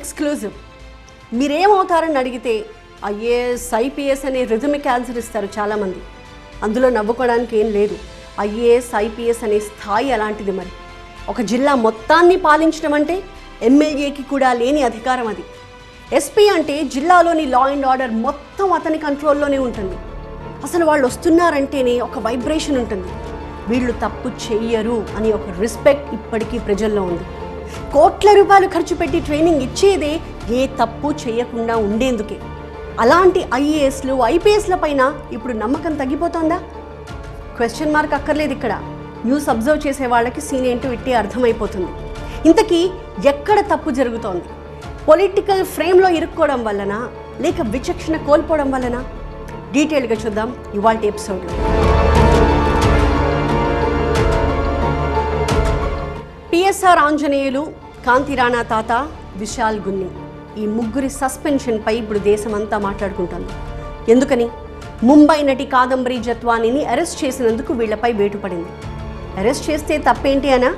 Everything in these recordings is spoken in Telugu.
ఎక్స్క్లూజివ్. మీరేమవుతారని అడిగితే ఐఏఎస్ ఐపీఎస్ అనే రిథమిక్ ఆన్సర్ ఇస్తారు చాలామంది. అందులో నవ్వుకోవడానికి ఏం లేదు. ఐఏఎస్ ఐపీఎస్ అనే స్థాయి అలాంటిది. మరి ఒక జిల్లా మొత్తాన్ని పాలించడం అంటే ఎమ్మెల్యేకి కూడా లేని అధికారం అది. ఎస్పీ అంటే జిల్లాలోని లా అండ్ ఆర్డర్ మొత్తం అతని కంట్రోల్లోనే ఉంటుంది. అసలు వాళ్ళు వస్తున్నారంటేనే ఒక వైబ్రేషన్ ఉంటుంది. వీళ్ళు తప్పు చెయ్యరు అని ఒక రెస్పెక్ట్ ఇప్పటికీ ప్రజల్లో ఉంది. కోట్ల రూపాయలు ఖర్చు పెట్టి ట్రైనింగ్ ఇచ్చేదే ఏ తప్పు చేయకుండా ఉండేందుకే. అలాంటి ఐఏఎస్లు ఐపీఎస్ల పైన ఇప్పుడు నమ్మకం తగ్గిపోతుందా? క్వశ్చన్ మార్క్ అక్కర్లేదు. ఇక్కడ న్యూస్ అబ్జర్వ్ చేసే వాళ్ళకి సీన్ ఏంటో ఇట్టే అర్థమైపోతుంది. ఇంతకీ ఎక్కడ తప్పు జరుగుతోంది? పొలిటికల్ ఫ్రేమ్లో ఇరుక్కోవడం వలన, లేక విచక్షణ కోల్పోవడం వలన? డీటెయిల్గా చూద్దాం ఇవాల్టి ఎపిసోడ్లో. పిఎస్ఆర్ ఆంజనేయులు, కాంతి రాణా తాత, విశాల్ గున్ని, ఈ ముగ్గురి సస్పెన్షన్పై ఇప్పుడు దేశమంతా మాట్లాడుకుంటుంది. ఎందుకని? ముంబై నటి కాదంబరి జత్వానీని అరెస్ట్ చేసినందుకు వీళ్లపై వేటు పడింది. అరెస్ట్ చేస్తే తప్పేంటి అనా?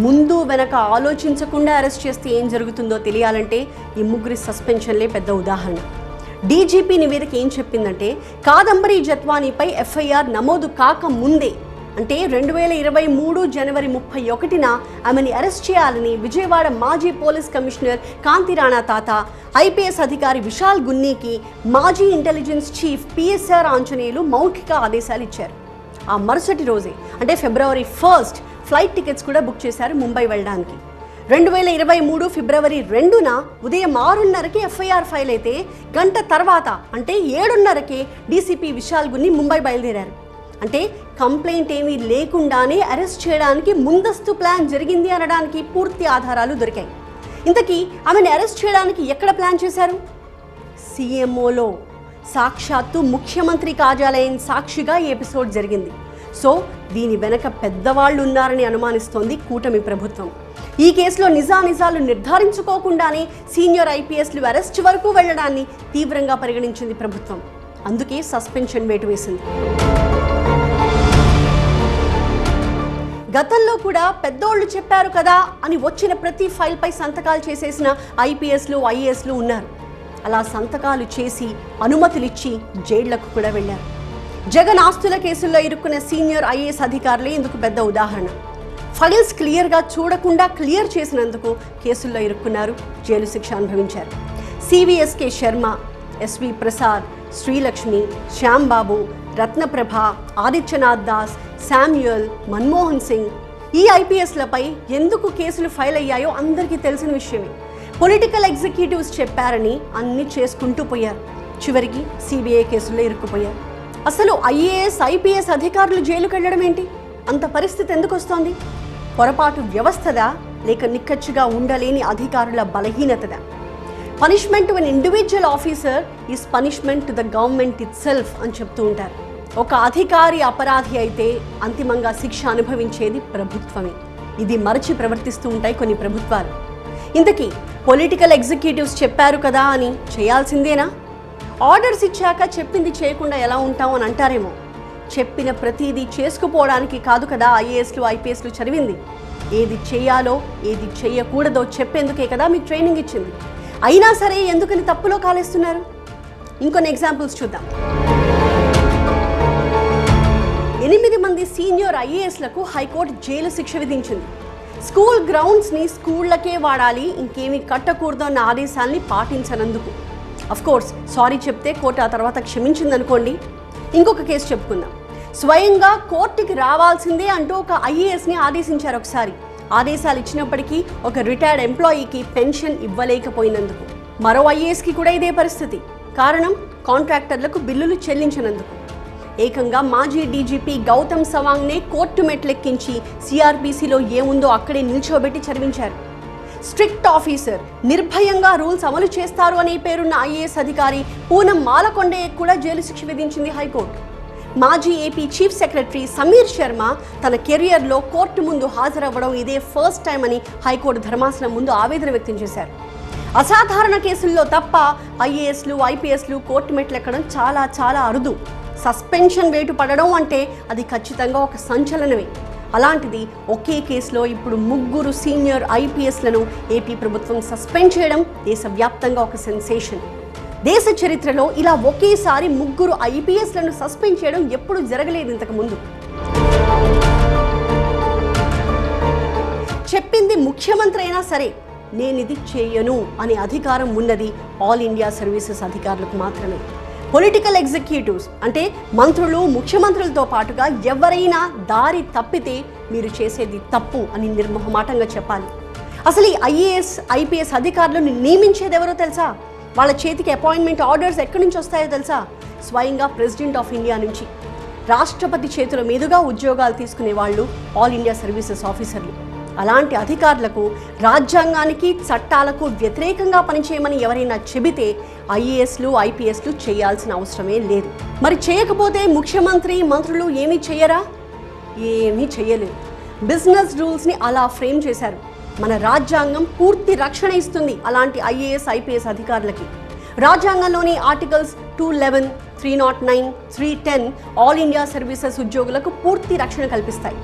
ముందు వెనక ఆలోచించకుండా అరెస్ట్ చేస్తే ఏం జరుగుతుందో తెలియాలంటే ఈ ముగ్గురి సస్పెన్షన్లే పెద్ద ఉదాహరణ. డీజీపీ నివేదిక ఏం చెప్పిందంటే, కాదంబరి జత్వానీపై ఎఫ్ఐఆర్ నమోదు కాక ముందే, అంటే 2023 జనవరి 31న ఆమెని అరెస్ట్ చేయాలని విజయవాడ మాజీ పోలీస్ కమిషనర్ కాంతి రాణా తాత, ఐపీఎస్ అధికారి విశాల్ గున్నీకి మాజీ ఇంటెలిజెన్స్ చీఫ్ పిఎస్ఆర్ ఆంజనేయులు మౌఖిక ఆదేశాలు ఇచ్చారు. ఆ మరుసటి రోజే, అంటే ఫిబ్రవరి 1 ఫ్లైట్ టికెట్స్ కూడా బుక్ చేశారు ముంబై వెళ్ళడానికి. 2023 ఫిబ్రవరి 2న ఉదయం 6:30కి ఎఫ్ఐఆర్ ఫైల్ అయితే, గంట తర్వాత అంటే 7:30కే డీసీపీ విశాల్ గున్ని ముంబై బయలుదేరారు. అంటే కంప్లైంట్ ఏమీ లేకుండానే అరెస్ట్ చేయడానికి ముందస్తు ప్లాన్ జరిగింది అనడానికి పూర్తి ఆధారాలు దొరికాయి. ఇంతకీ ఆమెను అరెస్ట్ చేయడానికి ఎక్కడ ప్లాన్ చేశారు? సీఎంఓలో. సాక్షాత్తు ముఖ్యమంత్రి కార్యాలయం సాక్షిగా ఈ ఎపిసోడ్ జరిగింది. సో దీని వెనక పెద్దవాళ్ళు ఉన్నారని అనుమానిస్తోంది కూటమి ప్రభుత్వం. ఈ కేసులో నిజానిజాలు నిర్ధారించుకోకుండానే సీనియర్ ఐపీఎస్లు అరెస్ట్ వరకు వెళ్లడాన్ని తీవ్రంగా పరిగణించింది ప్రభుత్వం. అందుకే సస్పెన్షన్ వేటు వేసింది. గతంలో కూడా పెద్దోళ్ళు చెప్పారు కదా అని వచ్చిన ప్రతి ఫైల్పై సంతకాలు చేసేసిన ఐపీఎస్లు ఐఏఎస్లు ఉన్నారు. అలా సంతకాలు చేసి అనుమతులిచ్చి జైళ్లకు కూడా వెళ్లారు. జగన్ ఆస్తుల కేసుల్లో ఇరుక్కున్న సీనియర్ ఐఏఎస్ అధికారులే ఇందుకు పెద్ద ఉదాహరణ. ఫైల్స్ క్లియర్గా చూడకుండా క్లియర్ చేసినందుకు కేసుల్లో ఇరుక్కున్నారు, జైలు శిక్ష అనుభవించారు. సివిఎస్కే శర్మ, ఎస్వి ప్రసాద్, శ్రీలక్ష్మి, శ్యాంబాబు, రత్నప్రభ, ఆదిత్యనాథ్ దాస్, శామ్యూయల్, మన్మోహన్ సింగ్, ఈ ఐపీఎస్లపై ఎందుకు కేసులు ఫైల్ అయ్యాయో అందరికీ తెలిసిన విషయమే. పొలిటికల్ ఎగ్జిక్యూటివ్స్ చెప్పారని అన్ని చేసుకుంటూ పోయారు. చివరికి సిబిఐ కేసుల్లో ఇరుక్కుపోయారు. అసలు ఐఏఎస్ ఐపీఎస్ అధికారులు జైలుకు వెళ్ళడం ఏంటి? అంత పరిస్థితి ఎందుకు వస్తోంది? పొరపాటు వ్యవస్థదా, లేక నిక్కచ్చిగా ఉండలేని అధికారుల బలహీనతదా? Punishment to an individual officer is punishment to the government itself అని చెప్తూ ఉంటారు. ఒక అధికారి అపరాధి అయితే అంతిమంగా శిక్ష అనుభవించేది ప్రభుత్వమే. ఇది మరచి ప్రవర్తిస్తూ ఉంటాయి కొన్ని ప్రభుత్వాలు. ఇంతకీ పొలిటికల్ ఎగ్జిక్యూటివ్స్ చెప్పారు కదా అని చేయాల్సిందేనా? ఆర్డర్స్ ఇచ్చాక చెప్పింది చేయకుండా ఎలా ఉంటాం అని అంటారేమో. చెప్పిన ప్రతిదీ చేసుకుపోవడానికి కాదు కదా ఐఏఎస్లు ఐపీఎస్లు చదివింది. ఏది చేయాలో ఏది చేయకూడదో చెప్పేందుకే కదా మీకు ట్రైనింగ్ ఇచ్చింది. అయినా సరే ఎందుకని తప్పులో కాలేస్తున్నారు? ఇంకొన్ని ఎగ్జాంపుల్స్ చూద్దాం. 8 మంది సీనియర్ ఐఏఎస్లకు హైకోర్టు జైలు శిక్ష విధించింది. స్కూల్ గ్రౌండ్స్ని స్కూళ్లకే వాడాలి, ఇంకేమీ కట్టకూడదు అన్న ఆదేశాల్ని పాటించనందుకు. అఫ్కోర్స్ సారీ చెప్తే కోర్టు ఆ తర్వాత క్షమించిందనుకోండి. ఇంకొక కేసు చెప్పుకుందాం. స్వయంగా కోర్టుకి రావాల్సిందే అంటూ ఒక ఐఏఎస్ని ఆదేశించారు ఒకసారి. ఆదేశాలు ఇచ్చినప్పటికీ ఒక రిటైర్డ్ ఎంప్లాయీకి పెన్షన్ ఇవ్వలేకపోయినందుకు. మరో ఐఏఎస్కి కూడా ఇదే పరిస్థితి. కారణం కాంట్రాక్టర్లకు బిల్లులు చెల్లించినందుకు. ఏకంగా మాజీ డీజీపీ గౌతమ్ సవాంగ్నే కోర్టు మెట్లెక్కించి సిఆర్పిసిలో ఏముందో అక్కడే నిల్చోబెట్టి చదివించారు. స్ట్రిక్ట్ ఆఫీసర్, నిర్భయంగా రూల్స్ అమలు చేస్తారు అనే పేరున్న ఐఏఎస్ అధికారి పూనం మాలకొండయ్యకు కూడా జైలు శిక్ష విధించింది హైకోర్టు. మాజీ AP chief secretary Sameer Sharma తన కెరియర్లో కోర్టు ముందు హాజరవ్వడం ఇదే ఫస్ట్ టైం అని హైకోర్టు ధర్మాసనం ముందు ఆవేదన వ్యక్తం చేశారు. అసాధారణ కేసుల్లో తప్ప ఐఏఎస్లు ఐపీఎస్లు కోర్టు మెట్లెక్కడం చాలా చాలా అరుదు. సస్పెన్షన్ వేటు పడడం అంటే అది ఖచ్చితంగా ఒక సంచలనమే. అలాంటిది ఒకే కేసులో ఇప్పుడు 3 సీనియర్ ఐపీఎస్లను ఏపీ ప్రభుత్వం సస్పెండ్ చేయడం దేశవ్యాప్తంగా ఒక సెన్సేషన్. దేశ చరిత్రలో ఇలా ఒకేసారి 3 ఐపీఎస్లను సస్పెండ్ చేయడం ఎప్పుడు జరగలేదు ఇంతకుముందు. చెప్పింది ముఖ్యమంత్రి అయినా సరే నేనిది చేయను అనే అధికారం ఉన్నది ఆల్ ఇండియా సర్వీసెస్ అధికారులకు మాత్రమే. పొలిటికల్ ఎగ్జిక్యూటివ్స్ అంటే మంత్రులు, ముఖ్యమంత్రులతో పాటుగా ఎవరైనా దారి తప్పితే మీరు చేసేది తప్పు అని నిర్మోహమాటంగా చెప్పాలి. అసలు ఈ ఐఏఎస్, ఐపీఎస్ అధికారులను నియమించేది ఎవరో తెలుసా? వాళ్ళ చేతికి అపాయింట్మెంట్ ఆర్డర్స్ ఎక్కడి నుంచి వస్తాయో తెలుసా? స్వయంగా ప్రెసిడెంట్ ఆఫ్ ఇండియా నుంచి. రాష్ట్రపతి చేతుల మీదుగా ఉద్యోగాలు తీసుకునే వాళ్ళు ఆల్ ఇండియా సర్వీసెస్ ఆఫీసర్లు. అలాంటి అధికారులకు రాజ్యాంగానికి, చట్టాలకు వ్యతిరేకంగా పనిచేయమని ఎవరైనా చెబితే ఐఏఎస్లు, ఐపీఎస్లు చేయాల్సిన అవసరమే లేదు. మరి చేయకపోతే ముఖ్యమంత్రి, మంత్రులు ఏమీ చేయరా? ఏమీ చేయలేరు. బిజినెస్ రూల్స్ని అలా ఫ్రేమ్ చేశారు. మన రాజ్యాంగం పూర్తి రక్షణ ఇస్తుంది అలాంటి ఐఏఎస్, ఐపీఎస్ అధికారులకి. రాజ్యాంగంలోని ఆర్టికల్స్ 211, 309, 310 ఆల్ ఇండియా సర్వీసెస్ ఉద్యోగులకు పూర్తి రక్షణ కల్పిస్తాయి.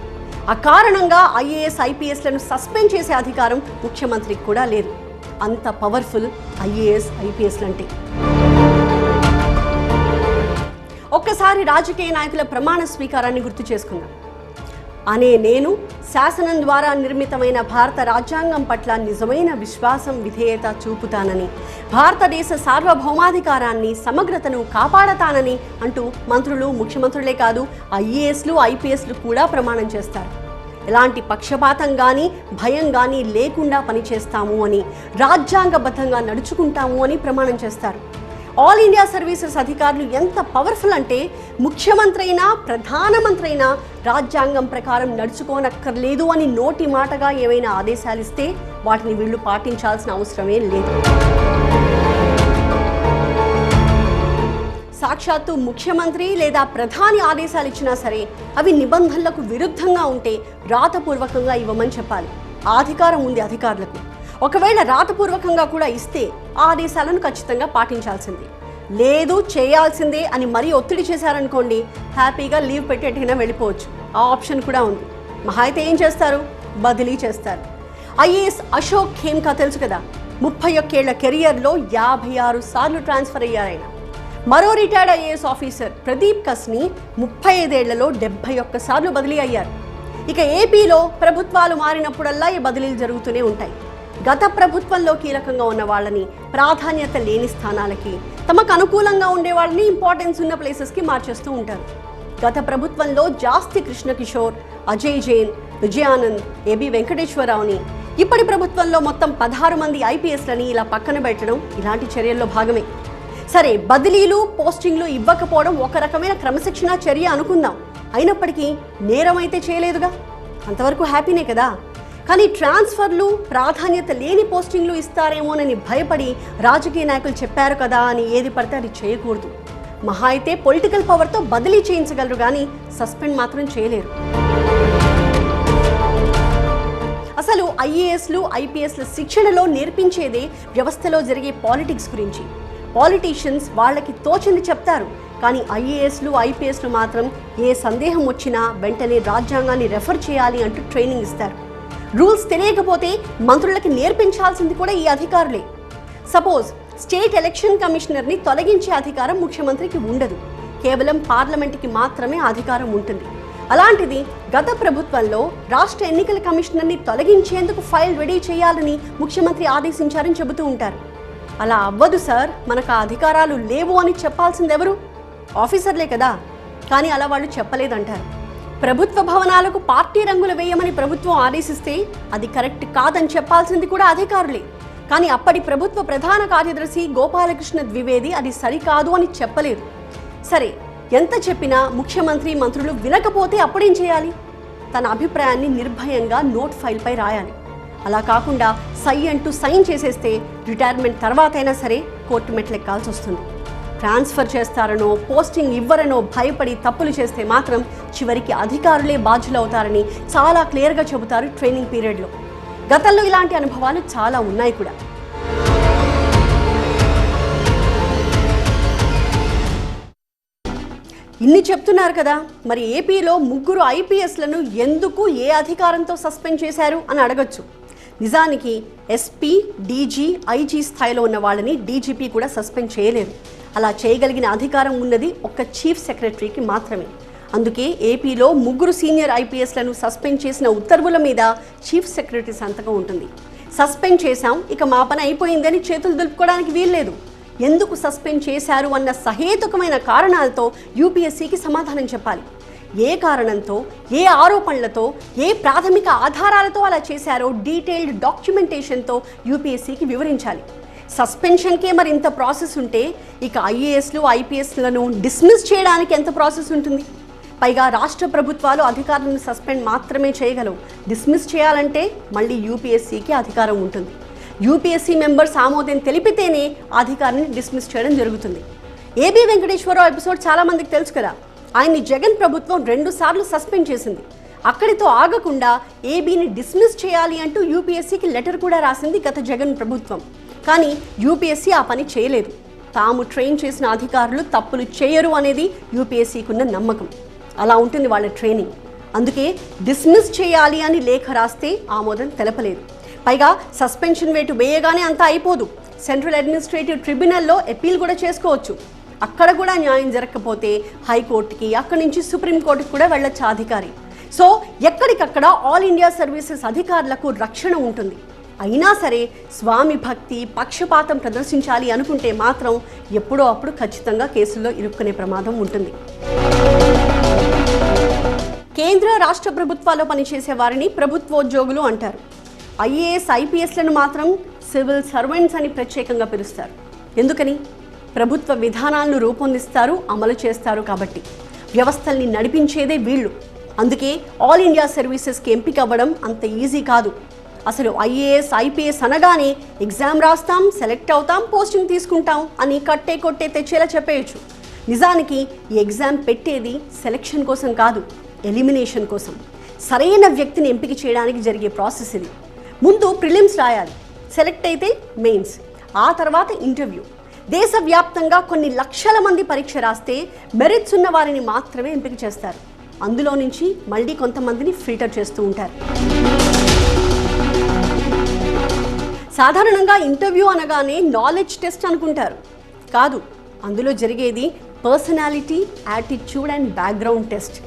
ఆ కారణంగా ఐఏఎస్, ఐపీఎస్లను సస్పెండ్ చేసే అధికారం ముఖ్యమంత్రికి కూడా లేదు. అంత పవర్ఫుల్ ఐఏఎస్, ఐపీఎస్లు అంటే. ఒక్కసారి రాజకీయ నాయకుల ప్రమాణ స్వీకారాన్ని గుర్తు చేసుకుందాం. నేను శాసనం ద్వారా నిర్మితమైన భారత రాజ్యాంగం పట్ల నిజమైన విశ్వాసం, విధేయత చూపుతానని, భారతదేశ సార్వభౌమాధికారాన్ని, సమగ్రతను కాపాడతానని అంటూ మంత్రులు, ముఖ్యమంత్రులే కాదు ఐఏఎస్లు, ఐపీఎస్లు కూడా ప్రమాణం చేస్తారు. ఎలాంటి పక్షపాతం కానీ, భయం కానీ లేకుండా పనిచేస్తాము అని, రాజ్యాంగబద్ధంగా నడుచుకుంటాము అని ప్రమాణం చేస్తారు. ఆల్ ఇండియా సర్వీసెస్ అధికారులు ఎంత పవర్ఫుల్ అంటే ముఖ్యమంత్రి అయినా, ప్రధానమంత్రి అయినా రాజ్యాంగం ప్రకారం నడుచుకోనక్కర్లేదు అని నోటి మాటగా ఏవైనా ఆదేశాలు ఇస్తే వాటిని వీళ్ళు పాటించాల్సిన అవసరమే లేదు. సాక్షాత్తు ముఖ్యమంత్రి లేదా ప్రధాని ఆదేశాలు ఇచ్చినా సరే అవి నిబంధనలకు విరుద్ధంగా ఉంటే రాతపూర్వకంగా ఇవ్వమని చెప్పాలి. ఆ అధికారం ఉంది అధికారులకు. ఒకవేళ రాతపూర్వకంగా కూడా ఇస్తే ఆ ఆదేశాలను ఖచ్చితంగా పాటించాల్సిందే. లేదు, చేయాల్సిందే అని మరీ ఒత్తిడి చేశారనుకోండి, హ్యాపీగా లీవ్ పెట్టేటైనా వెళ్ళిపోవచ్చు. ఆ ఆప్షన్ కూడా ఉంది. మహా అయితే ఏం చేస్తారు? బదిలీ చేస్తారు. ఐఏఎస్ అశోక్ ఖేమ్కా తెలుసు కదా, 31 ఏళ్ల కెరియర్లో 56 సార్లు ట్రాన్స్ఫర్ అయ్యారాయన. మరో రిటైర్డ్ ఐఏఎస్ ఆఫీసర్ ప్రదీప్ కస్ని 35 ఏళ్లలో 71 సార్లు బదిలీ అయ్యారు. ఇక ఏపీలో ప్రభుత్వాలు మారినప్పుడల్లా ఈ బదిలీలు జరుగుతూనే ఉంటాయి. గత ప్రభుత్వంలో కీలకంగా ఉన్న వాళ్ళని ప్రాధాన్యత లేని స్థానాలకి, తమకు అనుకూలంగా ఉండే వాళ్ళని ఇంపార్టెన్స్ ఉన్న ప్లేసెస్కి మార్చేస్తూ ఉంటారు. గత ప్రభుత్వంలో జాస్తి కృష్ణకిషోర్, అజయ్ జైన్, విజయానంద్, ఏబి వెంకటేశ్వరరావుని, ఇప్పటి ప్రభుత్వంలో మొత్తం 16 మంది ఐపీఎస్లని ఇలా పక్కన పెట్టడం ఇలాంటి చర్యల్లో భాగమే. సరే, బదిలీలు, పోస్టింగ్లు ఇవ్వకపోవడం ఒక రకమైన క్రమశిక్షణ చర్య అనుకుందాం. అయినప్పటికీ నేరం అయితే చేయలేదుగా, అంతవరకు హ్యాపీనే కదా. కానీ ట్రాన్స్ఫర్లు, ప్రాధాన్యత లేని పోస్టింగ్లు ఇస్తారేమోనని భయపడి రాజకీయ నాయకులు చెప్పారు కదా అని ఏది పడితే అది చేయకూడదు. మహా అయితే పొలిటికల్ పవర్తో బదిలీ చేయించగలరు కానీ సస్పెండ్ మాత్రం చేయలేరు. అసలు ఐఏఎస్లు, ఐపీఎస్ల శిక్షణలో నేర్పించేదే వ్యవస్థలో జరిగే పాలిటిక్స్ గురించి. పాలిటీషియన్స్ వాళ్ళకి తోచింది చెప్తారు, కానీ ఐఏఎస్లు, ఐపీఎస్లు మాత్రం ఏ సందేహం వచ్చినా వెంటనే రాజ్యాంగాన్ని రెఫర్ చేయాలి అంటూ ట్రైనింగ్ ఇస్తారు. రూల్స్ తెలియకపోతే మంత్రులకి నేర్పించాల్సింది కూడా ఈ అధికారులే. సపోజ్ స్టేట్ ఎలక్షన్ కమిషనర్ని తొలగించే అధికారం ముఖ్యమంత్రికి ఉండదు. కేవలం పార్లమెంట్కి మాత్రమే అధికారం ఉంటుంది. అలాంటిది గత ప్రభుత్వంలో రాష్ట్ర ఎన్నికల కమిషనర్ని తొలగించేందుకు ఫైల్ రెడీ చేయాలని ముఖ్యమంత్రి ఆదేశించారని చెబుతూ ఉంటారు. అలా అవ్వదు సార్, మనకు ఆ అధికారాలు లేవు అని చెప్పాల్సింది ఎవరు? ఆఫీసర్లే కదా. కానీ అలా వాళ్ళు చెప్పలేదంటారు. ప్రభుత్వ భవనాలకు పార్టీ రంగులు వేయమని ప్రభుత్వం ఆదేశిస్తే అది కరెక్ట్ కాదని చెప్పాల్సింది కూడా అధికారులే. కానీ అప్పటి ప్రభుత్వ ప్రధాన కార్యదర్శి గోపాలకృష్ణ ద్వివేది అది సరికాదు అని చెప్పలేదు. సరే, ఎంత చెప్పినా ముఖ్యమంత్రి, మంత్రులు వినకపోతే అప్పుడేం చేయాలి? తన అభిప్రాయాన్ని నిర్భయంగా నోట్ ఫైల్పై రాయాలి. అలా కాకుండా సై అంటూ సైన్ చేసేస్తే రిటైర్మెంట్ తర్వాతైనా సరే కోర్టు మెట్లెక్కాల్సి వస్తుంది. ట్రాన్స్ఫర్ చేస్తారనో, పోస్టింగ్ ఇవ్వరనో భయపడి తప్పులు చేస్తే మాత్రం చివరికి అధికారులే బాధ్యులు అవుతారని చాలా క్లియర్గా చెబుతారు ట్రైనింగ్ పీరియడ్లో. గతంలో ఇలాంటి అనుభవాలు చాలా ఉన్నాయి కూడా. ఇన్ని చెప్తున్నారు కదా, మరి ఏపీలో 3 ఐపీఎస్లను ఎందుకు ఏ అధికారంతో సస్పెండ్ చేశారు అని అడగచ్చు. నిజానికి ఎస్పీ, డీజీ, ఐజీ స్థాయిలో ఉన్న వాళ్ళని డీజీపీ కూడా సస్పెండ్ చేయలేరు. అలా చేయగలిగిన అధికారం ఉన్నది ఒక్క చీఫ్ సెక్రటరీకి మాత్రమే. అందుకే ఏపీలో 3 సీనియర్ ఐపీఎస్లను సస్పెండ్ చేసిన ఉత్తర్వుల మీద చీఫ్ సెక్రటరీ సంతకం ఉంటుంది. సస్పెండ్ చేశాం, ఇక మా పని అయిపోయిందని చేతులు దులుపుకోవడానికి వీల్లేదు. ఎందుకు సస్పెండ్ చేశారు అన్న సహేతుకమైన కారణాలతో యూపీఎస్సీకి సమాధానం చెప్పాలి. ఏ కారణంతో, ఏ ఆరోపణలతో, ఏ ప్రాథమిక ఆధారాలతో అలా చేశారో డీటెయిల్డ్ డాక్యుమెంటేషన్తో యూపీఎస్సీకి వివరించాలి. సస్పెన్షన్కే మరి ఇంత ప్రాసెస్ ఉంటే ఇక ఐఏఎస్లు, ఐపీఎస్లను డిస్మిస్ చేయడానికి ఎంత ప్రాసెస్ ఉంటుంది? పైగా రాష్ట్ర ప్రభుత్వాలు అధికారులను సస్పెండ్ మాత్రమే చేయగలవు. డిస్మిస్ చేయాలంటే మళ్ళీ యూపీఎస్సీకి అధికారం ఉంటుంది. యూపీఎస్సీ మెంబర్స్ ఆమోదం తెలిపితేనే అధికారిని డిస్మిస్ చేయడం జరుగుతుంది. ఏబీ వెంకటేశ్వరరావు ఎపిసోడ్ చాలామందికి తెలుసు కదా. ఆయన్ని జగన్ ప్రభుత్వం 2 సార్లు సస్పెండ్ చేసింది. అక్కడితో ఆగకుండా ఏబీని డిస్మిస్ చేయాలి అంటూ యూపీఎస్సీకి లెటర్ కూడా రాసింది గత జగన్ ప్రభుత్వం. కానీ యూపీఎస్సీ ఆ పని చేయలేదు. తాము ట్రైన్ చేసిన అధికారులు తప్పులు చేయరు అనేది యూపీఎస్సీకి ఉన్న నమ్మకం. అలా ఉంటుంది వాళ్ళ ట్రైనింగ్. అందుకే డిస్మిస్ చేయాలి అని లేఖ రాస్తే ఆమోదం తెలపలేదు. పైగా సస్పెన్షన్ వేటు వేయగానే అంతా అయిపోదు. సెంట్రల్ అడ్మినిస్ట్రేటివ్ ట్రిబ్యునల్లో అప్పీల్ కూడా చేసుకోవచ్చు. అక్కడ కూడా న్యాయం జరగకపోతే హైకోర్టుకి, అక్కడి నుంచి సుప్రీంకోర్టుకి కూడా వెళ్ళొచ్చు అధికారి. సో ఎక్కడికక్కడ ఆల్ ఇండియా సర్వీసెస్ అధికారులకు రక్షణ ఉంటుంది. అయినా సరే స్వామి భక్తి, పక్షపాతం ప్రదర్శించాలి అనుకుంటే మాత్రం ఎప్పుడో అప్పుడు ఖచ్చితంగా కేసుల్లో ఇరుక్కునే ప్రమాదం ఉంటుంది. కేంద్ర, రాష్ట్ర ప్రభుత్వాల్లో పనిచేసే వారిని ప్రభుత్వోద్యోగులు అంటారు. ఐఏఎస్, ఐపీఎస్లను మాత్రం సివిల్ సర్వెంట్స్ అని ప్రత్యేకంగా పిలుస్తారు. ఎందుకని? ప్రభుత్వ విధానాలను రూపొందిస్తారు, అమలు చేస్తారు కాబట్టి. వ్యవస్థల్ని నడిపించేదే వీళ్ళు. అందుకే ఆల్ ఇండియా సర్వీసెస్కి ఎంపిక అవ్వడం అంత ఈజీ కాదు. అసలు ఐఏఎస్, ఐపీఎస్ అనగానే ఎగ్జామ్ రాస్తాం, సెలెక్ట్ అవుతాం, పోస్టింగ్ తీసుకుంటాం అని కట్టే కొట్టే తెచ్చేలా చెప్పేయచ్చు. నిజానికి ఈ ఎగ్జామ్ పెట్టేది సెలెక్షన్ కోసం కాదు, ఎలిమినేషన్ కోసం. సరైన వ్యక్తిని ఎంపిక చేయడానికి జరిగే ప్రాసెస్ ఇది. ముందు ప్రిలిమ్స్ రాయాలి, సెలెక్ట్ అయితే మెయిన్స్, ఆ తర్వాత ఇంటర్వ్యూ. దేశవ్యాప్తంగా కొన్ని లక్షల మంది పరీక్ష రాస్తే మెరిట్స్ ఉన్న వారిని మాత్రమే ఎంపిక చేస్తారు. అందులో నుంచి మళ్ళీ కొంతమందిని ఫిల్టర్ చేస్తూ ఉంటారు. సాధారణంగా ఇంటర్వ్యూ అనగానే నాలెడ్జ్ టెస్ట్ అనుకుంటారు. కాదు, అందులో జరిగేది personality, attitude and background test.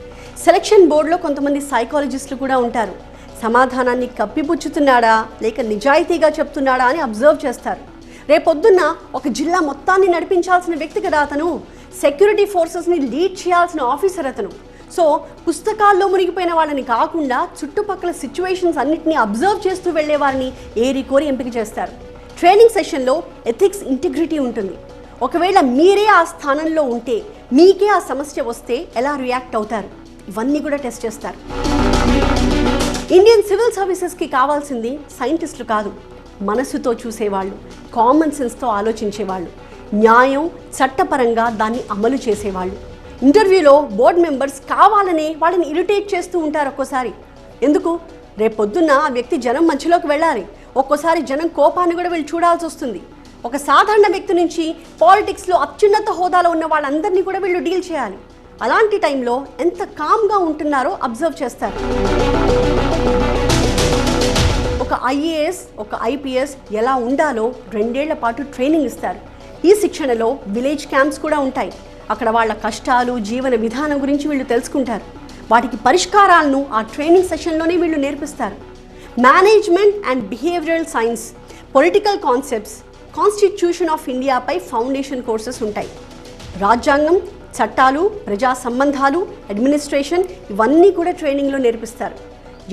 Selection బోర్డులో కొంతమంది సైకాలజిస్టులు కూడా ఉంటారు. సమాధానాన్ని కప్పిపుచ్చుతున్నాడా లేక నిజాయితీగా చెప్తున్నాడా అని అబ్జర్వ్ చేస్తారు. రేపొద్దున్న ఒక జిల్లా మొత్తాన్ని నడిపించాల్సిన వ్యక్తి కదా అతను. సెక్యూరిటీ ఫోర్సెస్ని లీడ్ చేయాల్సిన ఆఫీసర్ అతను. సో పుస్తకాల్లో మునిగిపోయిన వాళ్ళని కాకుండా చుట్టుపక్కల సిచ్యువేషన్స్ అన్నింటినీ అబ్జర్వ్ చేస్తూ వెళ్లే వారిని ఏరి కోరి ఎంపిక చేస్తారు. ట్రైనింగ్ సెషన్లో ఎథిక్స్, ఇంటిగ్రిటీ ఉంటుంది. ఒకవేళ మీరే ఆ స్థానంలో ఉంటే, మీకే ఆ సమస్య వస్తే ఎలా రియాక్ట్ అవుతారు, ఇవన్నీ కూడా టెస్ట్ చేస్తారు. ఇండియన్ సివిల్ సర్వీసెస్కి కావాల్సింది సైంటిస్టులు కాదు, మనసుతో చూసేవాళ్ళు, కామన్ సెన్స్తో ఆలోచించేవాళ్ళు, న్యాయం, చట్టపరంగా దాన్ని అమలు చేసేవాళ్ళు. ఇంటర్వ్యూలో బోర్డు మెంబర్స్ కావాలనే వాళ్ళని ఇరిటేట్ చేస్తూ ఉంటారు ఒక్కోసారి. ఎందుకు? రేపొద్దున్న ఆ వ్యక్తి జనం మధ్యలోకి వెళ్ళాలి. ఒక్కోసారి జనం కోపాన్ని కూడా వీళ్ళు చూడాల్సి వస్తుంది. ఒక సాధారణ వ్యక్తి నుంచి పాలిటిక్స్లో అత్యున్నత హోదాలో ఉన్న వాళ్ళందరినీ కూడా వీళ్ళు డీల్ చేయాలి. అలాంటి టైంలో ఎంత కామ్గా ఉంటున్నారో అబ్జర్వ్ చేస్తారు. ఒక ఐఏఎస్, ఒక ఐపీఎస్ ఎలా ఉండాలో 2 ఏళ్ల పాటు ట్రైనింగ్ ఇస్తారు. ఈ శిక్షణలో విలేజ్ క్యాంప్స్ కూడా ఉంటాయి. అక్కడ వాళ్ళ కష్టాలు, జీవన విధానం గురించి వీళ్ళు తెలుసుకుంటారు. వాటికి పరిష్కారాలను ఆ ట్రైనింగ్ సెషన్లోనే వీళ్ళు నేర్పిస్తారు. Management and behavioural science, political concepts, constitution of ఇండియాపై ఫౌండేషన్ కోర్సెస్ ఉంటాయి. రాజ్యాంగం, చట్టాలు, ప్రజా సంబంధాలు, అడ్మినిస్ట్రేషన్ ఇవన్నీ కూడా ట్రైనింగ్లో నేర్పిస్తారు.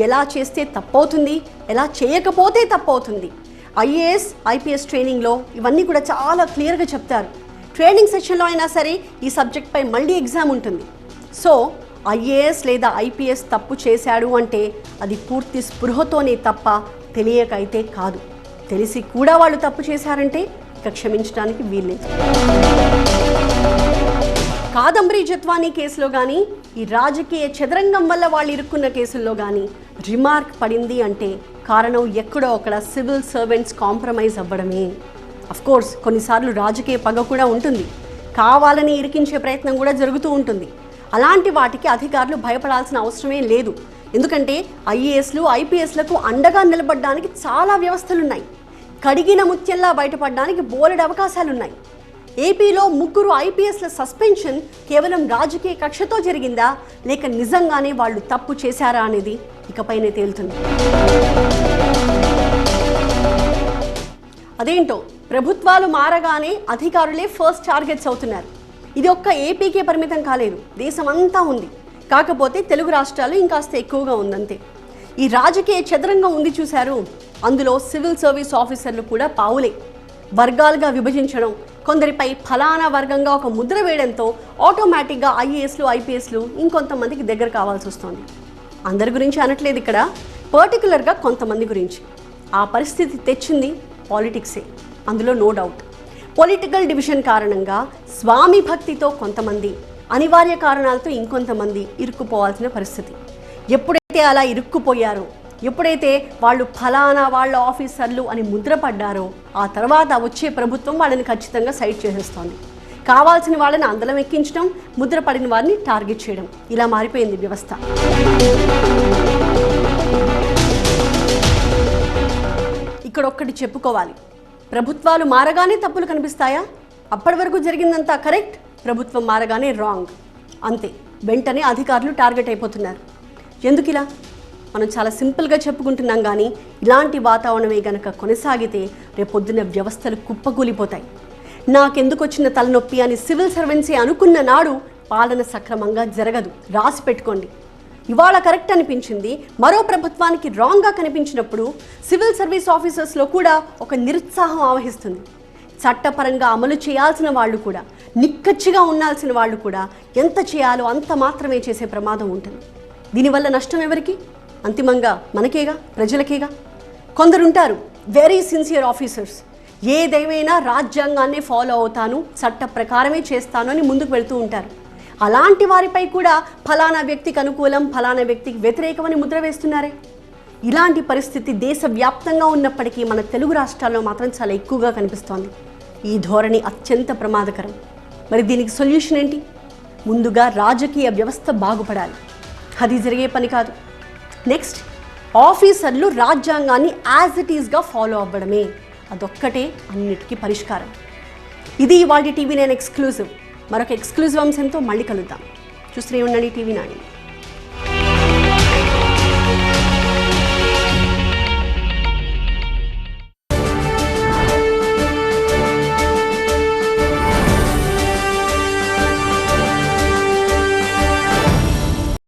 ఎలా చేస్తే తప్పవుతుంది, ఎలా చేయకపోతే తప్పవుతుంది. ఐఏఎస్, ఐపీఎస్ ట్రైనింగ్లో ఇవన్నీ కూడా చాలా క్లియర్గా చెప్తారు. ట్రైనింగ్ సెషన్లో అయినా సరే ఈ సబ్జెక్ట్పై మళ్ళీ ఎగ్జామ్ ఉంటుంది. సో ఐఏఎస్ లేదా ఐపీఎస్ తప్పు చేశాడు అంటే అది పూర్తి స్పృహతోనే తప్ప తెలియకైతే కాదు. తెలిసి కూడా వాళ్ళు తప్పు చేశారంటే ఇక క్షమించడానికి వీల్లేదు. కాదంబరి జత్వానీ కేసులో కానీ, ఈ రాజకీయ చదరంగం వల్ల వాళ్ళు ఇరుక్కున్న కేసుల్లో కానీ రిమార్క్ పడింది అంటే కారణం ఎక్కడో అక్కడ సివిల్ సర్వెంట్స్ కాంప్రమైజ్ అవ్వడమే. అఫ్కోర్స్ కొన్నిసార్లు రాజకీయ పగ కూడా ఉంటుంది, కావాలని ఇరికించే ప్రయత్నం కూడా జరుగుతూ ఉంటుంది. అలాంటి వాటికి అధికారులు భయపడాల్సిన అవసరమే లేదు. ఎందుకంటే ఐఏఎస్లు ఐపీఎస్లకు అండగా నిలబడడానికి చాలా వ్యవస్థలున్నాయి. కడిగిన ముత్యంలా బయటపడడానికి బోలెడు అవకాశాలున్నాయి. ఏపీలో 3 ఐపీఎస్ల సస్పెన్షన్ కేవలం రాజకీయ కక్షతో జరిగిందా, లేక నిజంగానే వాళ్ళు తప్పు చేశారా అనేది ఇకపైనే తేలుతుంది. అదేంటో ప్రభుత్వాలు మారగానే అధికారులే ఫస్ట్ టార్గెట్స్ అవుతున్నారు. ఇది ఒక్క ఏపీకే పరిమితం కాలేదు, దేశమంతా ఉంది. కాకపోతే తెలుగు రాష్ట్రాలు ఇంకాస్త ఎక్కువగా ఉందంతే. ఈ రాజకీయ చదరంగం ఉంది చూశారు, అందులో సివిల్ సర్వీస్ ఆఫీసర్లు కూడా పావులే. వర్గాలుగా విభజించడం, కొందరిపై ఫలానా వర్గంగా ఒక ముద్ర వేయడంతో ఆటోమేటిక్గా ఐఏఎస్లు ఐపీఎస్లు ఇంకొంతమందికి దగ్గర కావాల్సి వస్తుంది. అందరి గురించి అనట్లేదు ఇక్కడ, పర్టికులర్గా కొంతమంది గురించి. ఆ పరిస్థితి తెచ్చింది పాలిటిక్సే, అందులో నో డౌట్. పొలిటికల్ డివిజన్ కారణంగా స్వామి భక్తితో కొంతమంది, అనివార్య కారణాలతో ఇంకొంతమంది ఇరుక్కుపోవాల్సిన పరిస్థితి. ఎప్పుడైతే అలా ఇరుక్కుపోయారో, ఎప్పుడైతే వాళ్ళు ఫలానా వాళ్ళ ఆఫీసర్లు అని ముద్రపడ్డారో, ఆ తర్వాత వచ్చే ప్రభుత్వం వాళ్ళని ఖచ్చితంగా సైడ్ చేసేస్తోంది. కావాల్సిన వాళ్ళని అందలం ఎక్కించడం, ముద్రపడిన వారిని టార్గెట్ చేయడం, ఇలా మారిపోయింది వ్యవస్థ. ఇక్కడ ఒక్కటి చెప్పుకోవాలి, ప్రభుత్వాలు మారగానే తప్పులు కనిపిస్తాయా? అప్పటి వరకు జరిగిందంతా కరెక్ట్, ప్రభుత్వం మారగానే రాంగ్, అంతే. వెంటనే అధికారులు టార్గెట్ అయిపోతున్నారు. ఎందుకు ఇలా? మనం చాలా సింపుల్గా చెప్పుకుంటున్నాం, కానీ ఇలాంటి వాతావరణమే గనక కొనసాగితే రేపొద్దున వ్యవస్థలు కుప్పకూలిపోతాయి. నాకెందుకు వచ్చిన తలనొప్పి అని సివిల్ సర్వెన్సీ అనుకున్న నాడు పాలన సక్రమంగా జరగదు. రాసి పెట్టుకోండి. ఇవాళ కరెక్ట్ అనిపించింది, మరో ప్రభుత్వానికి రాంగ్గా కనిపించినప్పుడు సివిల్ సర్వీస్ ఆఫీసర్స్లో కూడా ఒక నిరుత్సాహం ఆవహిస్తుంది. చట్టపరంగా అమలు చేయాల్సిన వాళ్ళు కూడా, నిక్కచ్చిగా ఉండాల్సిన వాళ్ళు కూడా ఎంత చేయాలో అంత మాత్రమే చేసే ప్రమాదం ఉంటుంది. దీనివల్ల నష్టం ఎవరికి? అంతిమంగా మనకేగా, ప్రజలకేగా. కొందరుంటారు వెరీ సిన్సియర్ ఆఫీసర్స్, ఏదేమైనా రాజ్యాంగాన్నే ఫాలో అవుతాను, చట్ట ప్రకారమే చేస్తాను అని ముందుకు వెళ్తూ ఉంటారు. అలాంటి వారిపై కూడా ఫలానా వ్యక్తికి అనుకూలం, ఫలానా వ్యక్తికి వ్యతిరేకమని ముద్ర వేస్తున్నారే. ఇలాంటి పరిస్థితి దేశవ్యాప్తంగా ఉన్నప్పటికీ మన తెలుగు రాష్ట్రాల్లో మాత్రం చాలా ఎక్కువగా కనిపిస్తోంది. ఈ ధోరణి అత్యంత ప్రమాదకరం. మరి దీనికి సొల్యూషన్ ఏంటి? ముందుగా రాజకీయ వ్యవస్థ బాగుపడాలి. అది జరిగే పని కాదు. నెక్స్ట్, ఆఫీసర్లు రాజ్యాంగాన్ని యాజ్ ఇట్ ఈస్గా ఫాలో అవ్వడమే, అదొక్కటే అన్నిటికీ పరిష్కారం. ఇది ఇవాళ TV9 ఎక్స్క్లూజివ్. మరొక ఎక్స్క్లూజివ్ అంశంతో మళ్ళీ కలుద్దాం. చూస్తూనే ఉండండి TV9.